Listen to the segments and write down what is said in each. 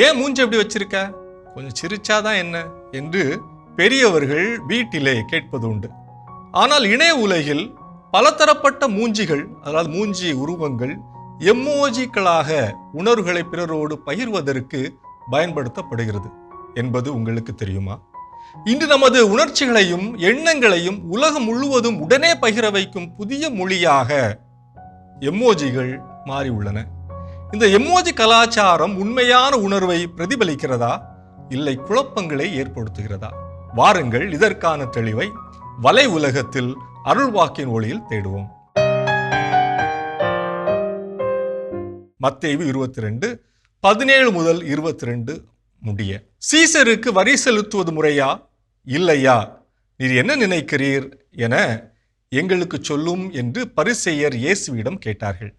ஏன் மூஞ்சி எப்படி வச்சிருக்க, கொஞ்சம் சிரிச்சாதான் என்ன என்று பெரியவர்கள் வீட்டிலே கேட்பது உண்டு. ஆனால் இணைய உலகில் பலதரப்பட்ட மூஞ்சிகள், அதாவது மூஞ்சி உருவங்கள் எம்மோஜிக்களாக உணர்வுகளை பிறரோடு பகிர்வதற்கு பயன்படுத்தப்படுகிறது என்பது உங்களுக்கு தெரியுமா? இன்று நமது உணர்ச்சிகளையும் எண்ணங்களையும் உலகம் முழுவதும் உடனே பகிர வைக்கும் புதிய மொழியாக எம்மோஜிகள் மாறி உள்ளன. இந்த எம்மோஜி கலாச்சாரம் உண்மையான உணர்வை பிரதிபலிக்கிறதா, இல்லை குழப்பங்களை ஏற்படுத்துகிறதா? வாருங்கள் இதற்கான தெளிவை வலை உலகத்தில் அருள்வாக்கின் ஒளியில் தேடுவோம். மத்தேயு 22:17 முதல் 22 முடிய. சீசருக்கு வரி செலுத்துவது முறையா இல்லையா, நீர் என்ன நினைக்கிறீர் என எங்களுக்கு சொல்லும் என்று பரிசேயர் இயேசுவிடம் கேட்டார்கள்.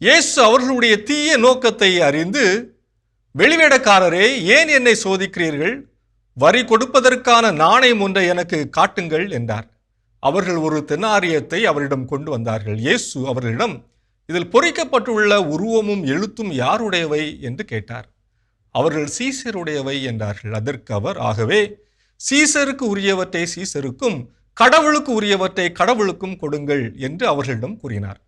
இயேசு அவர்களுடைய தீய நோக்கத்தை அறிந்து, வெளிவேடக்காரரே, ஏன் என்னை சோதிக்கிறீர்கள்? வரி கொடுப்பதற்கான நாணயம் ஒன்றை எனக்கு காட்டுங்கள் என்றார். அவர்கள் ஒரு தெனாரியத்தை அவரிடம் கொண்டு வந்தார்கள். இயேசு அவர்களிடம், இதில் பொறிக்கப்பட்டுள்ள உருவமும் எழுத்தும் யாருடையவை என்று கேட்டார். அவர்கள் சீசருடையவை என்றார்கள். அதற்கு அவர், ஆகவே சீசருக்கு உரியவற்றை சீசருக்கும் கடவுளுக்கு உரியவற்றை கடவுளுக்கும் கொடுங்கள் என்று அவர்களிடம் கூறினார்.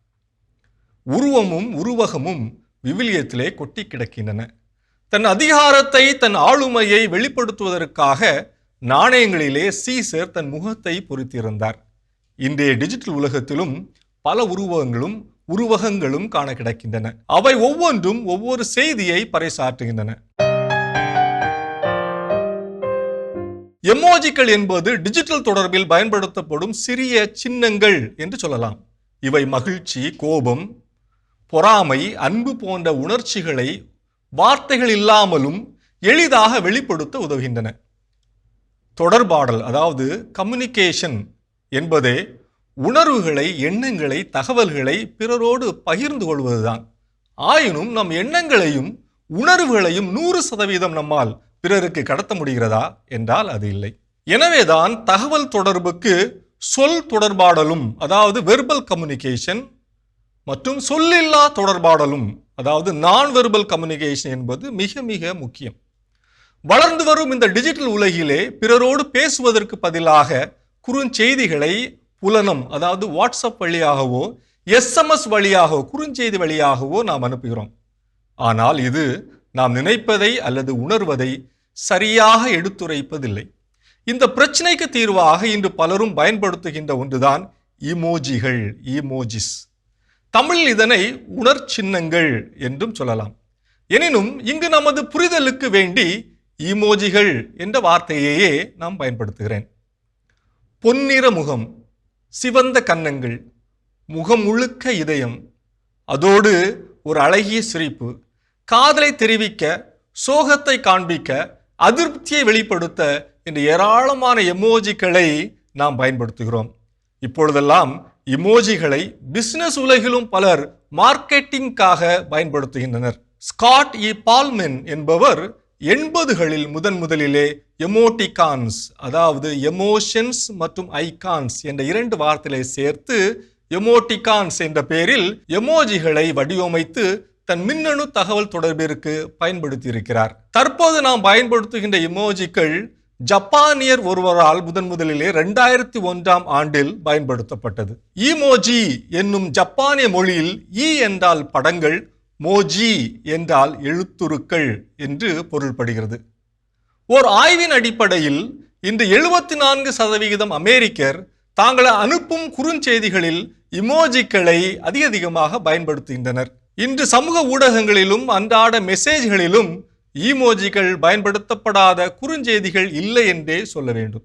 உருவமும் உருவகமும் விவிலியத்திலே கொட்டி கிடக்கின்றன. தன் அதிகாரத்தை, தன் ஆளுமையை வெளிப்படுத்துவதற்காக நாணயங்களிலே சீசர் தன் முகத்தை பொறித்திருந்தார். இன்றைய டிஜிட்டல் உலகத்திலும் பல உருவகங்களும் காண கிடக்கின்றன. அவை ஒவ்வொன்றும் ஒவ்வொரு செய்தியை பறைசாற்றுகின்றன. எமோஜிக்கள் என்பது டிஜிட்டல் தொடர்பில் பயன்படுத்தப்படும் சிறிய சின்னங்கள் என்று சொல்லலாம். இவை மகிழ்ச்சி, கோபம், பொறாமை, அன்பு போன்ற உணர்ச்சிகளை வார்த்தைகள் இல்லாமலும் எளிதாக வெளிப்படுத்த உதவுகின்றன. தொடர்பாடல், அதாவது கம்யூனிகேஷன் என்பதே உணர்வுகளை, எண்ணங்களை, தகவல்களை பிறரோடு பகிர்ந்து கொள்வதுதான். ஆயினும் நம் எண்ணங்களையும் உணர்வுகளையும் 100% நம்மால் பிறருக்கு கடத்த முடிகிறதா என்றால் அது இல்லை. எனவேதான் தகவல் தொடர்புக்கு சொல் தொடர்பாடலும், அதாவது வெர்பல் கம்யூனிகேஷன், மற்றும் சொல்லில்லா தொடர்பாடலும், அதாவது நான் வெர்பல் கம்யூனிகேஷன் என்பது மிக மிக முக்கியம். வளர்ந்து வரும் இந்த டிஜிட்டல் உலகிலே பிறரோடு பேசுவதற்கு பதிலாக குறுஞ்செய்திகளை புலனம், அதாவது வாட்ஸ்அப் வழியாகவோ SMS வழியாகவோ குறுஞ்செய்தி வழியாகவோ நாம் அனுப்புகிறோம். ஆனால் இது நாம் நினைப்பதை அல்லது உணர்வதை சரியாக எடுத்துரைப்பதில்லை. இந்த பிரச்சனைக்கு தீர்வாக இன்று பலரும் பயன்படுத்துகின்ற ஒன்றுதான் இமோஜிகள், இமோஜிஸ். தமிழில் இதனை உணர்ச்சின்னங்கள் என்றும் சொல்லலாம். எனினும் இங்கு நமது புரிதலுக்கு வேண்டி இமோஜிகள் என்ற வார்த்தையையே நாம் பயன்படுத்துகிறேன். பொன்னிற முகம், சிவந்த கன்னங்கள், முகம் முழுக்க இதயம், அதோடு ஒரு அழகிய சிரிப்பு, காதலை தெரிவிக்க, சோகத்தை காண்பிக்க, அதிருப்தியை வெளிப்படுத்த என்ற ஏராளமான எமோஜிகளை நாம் பயன்படுத்துகிறோம். இப்பொழுதெல்லாம் இமோஜிகளை பிசினஸ் உலகிலும் பலர் மார்க்கெட்டிங்காக பயன்படுத்துகின்றனர். ஸ்காட் பால்மென் என்பவர் 80களில் முதலிலே எமோட்டிகான்ஸ், அதாவது எமோஷன்ஸ் மற்றும் ஐகான்ஸ் என்ற 2 வார்த்தைகளை சேர்த்து எமோட்டிகான்ஸ் என்ற பெயரில் எமோஜிகளை வடிவமைத்து தன் மின்னணு தகவல் தொடர்பிற்கு பயன்படுத்தி இருக்கிறார். தற்போது நாம் பயன்படுத்துகின்ற எமோஜிக்கள் ஜப்பானியர் ஒருவரால் முதலிலே 2001ஆம் ஆண்டில் பயன்படுத்தப்பட்டது. ஈமோஜி என்னும் ஜப்பானிய மொழியில் ஈ என்றால் படங்கள், மோஜி என்றால் எழுத்துருக்கள் என்று பொருள்படுகிறது. ஓர் ஆய்வின் அடிப்படையில் இன்று 74% அமெரிக்கர் தாங்கள் அனுப்பும் குறுஞ்செய்திகளில் இமோஜிக்களை அதிகமாக பயன்படுத்துகின்றனர். இன்று சமூக ஊடகங்களிலும் அன்றாட மெசேஜ்களிலும் இமோஜிகள் பயன்படுத்தப்படாத குறுஞ்செய்திகள் இல்லை என்றே சொல்ல வேண்டும்.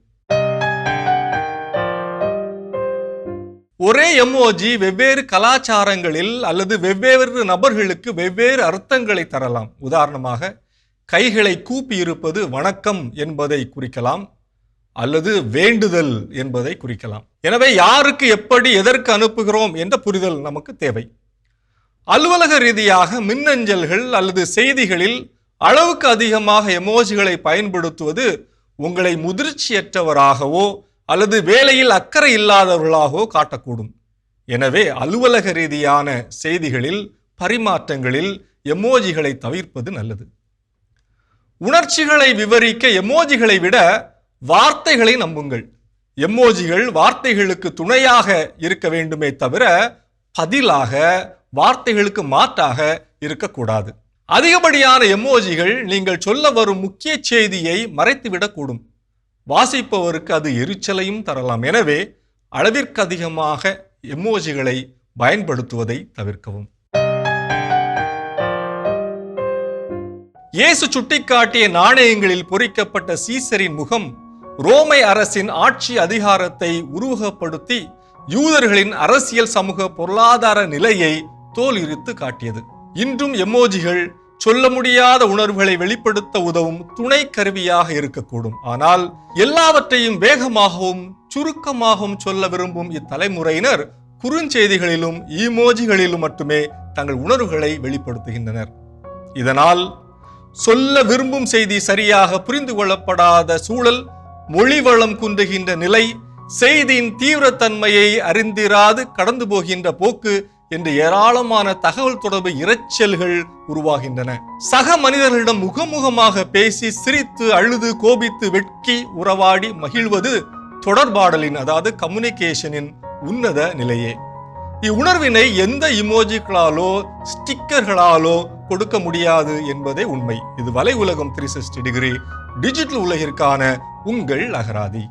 ஒரே எமோஜி வெவ்வேறு கலாச்சாரங்களில் அல்லது வெவ்வேறு நபர்களுக்கு வெவ்வேறு அர்த்தங்களை தரலாம். உதாரணமாக, கைகளை கூப்பி இருப்பது வணக்கம் என்பதை குறிக்கலாம், அல்லது வேண்டுதல் என்பதை குறிக்கலாம். எனவே யாருக்கு எப்படி எதற்கு அனுப்புகிறோம் என்ற புரிதல் நமக்கு தேவை. அலுவலக ரீதியாக மின்னஞ்சல்கள் அல்லது செய்திகளில் அளவுக்கு அதிகமாக எமோஜிகளை பயன்படுத்துவது உங்களை முதிர்ச்சியற்றவராகவோ அல்லது வேலையில் அக்கறை இல்லாதவர்களாகவோ காட்டக்கூடும். எனவே அலுவலக ரீதியான செய்திகளில், பரிமாற்றங்களில் எமோஜிகளை தவிர்ப்பது நல்லது. உணர்ச்சிகளை விவரிக்க எமோஜிகளை விட வார்த்தைகளை நம்புங்கள். எமோஜிகள் வார்த்தைகளுக்கு துணையாக இருக்க வேண்டுமே தவிர பதிலாக, வார்த்தைகளுக்கு மாற்றாக இருக்கக்கூடாது. அதிகப்படியான எமோஜிகள் நீங்கள் சொல்ல வரும் முக்கிய செய்தியை மறைத்துவிடக்கூடும். வாசிப்பவருக்கு அது எரிச்சலையும் தரலாம். எனவே அளவிற்கு அதிகமாக எமோஜிகளை பயன்படுத்துவதை தவிர்க்கவும். இயேசு சுட்டிக்காட்டிய நாணயங்களில் பொறிக்கப்பட்ட சீசரின் முகம் ரோமை அரசின் ஆட்சி அதிகாரத்தை உருவகப்படுத்தி யூதர்களின் அரசியல், சமூக, பொருளாதார நிலையை தோலுரித்து காட்டியது. இன்றும் எமோஜிகள் சொல்ல முடியாத உணர்வுகளை வெளிப்படுத்த உதவும் துணை கருவியாக இருக்கக்கூடும். ஆனால் எல்லாவற்றையும் வேகமாகவும் சுருக்கமாகவும் சொல்ல விரும்பும் இத்தலைமுறையினர் குறுஞ்செய்திகளிலும் ஈமோஜிகளிலும் மட்டுமே தங்கள் உணர்வுகளை வெளிப்படுத்துகின்றனர். இதனால் சொல்ல விரும்பும் செய்தி சரியாக புரிந்து கொள்ளப்படாத சூழல், மொழிவளம் குன்றுகின்ற நிலை, செய்தியின் தீவிரத்தன்மையை அறிந்திராது கடந்து போகின்ற போக்கு என்று ஏராளமான தகவல் தொடர்பு இரைச்சல்கள் உருவாகின்றன. சக மனிதர்களிடம் முகமுகமாக பேசி, சிரித்து, அழுது, கோபித்து, வெட்கி, உறவாடி மகிழ்வது தொடர்பாடலின், அதாவது கம்யூனிகேஷனின் உன்னத நிலையே. இவ்வுணர்வினை எந்த இமோஜிகளாலோ ஸ்டிக்கர்களாலோ கொடுக்க முடியாது என்பதே உண்மை. இது வலை உலகம் 360 டிகிரி டிஜிட்டல் உலகிற்கான உங்கள் அகராதி.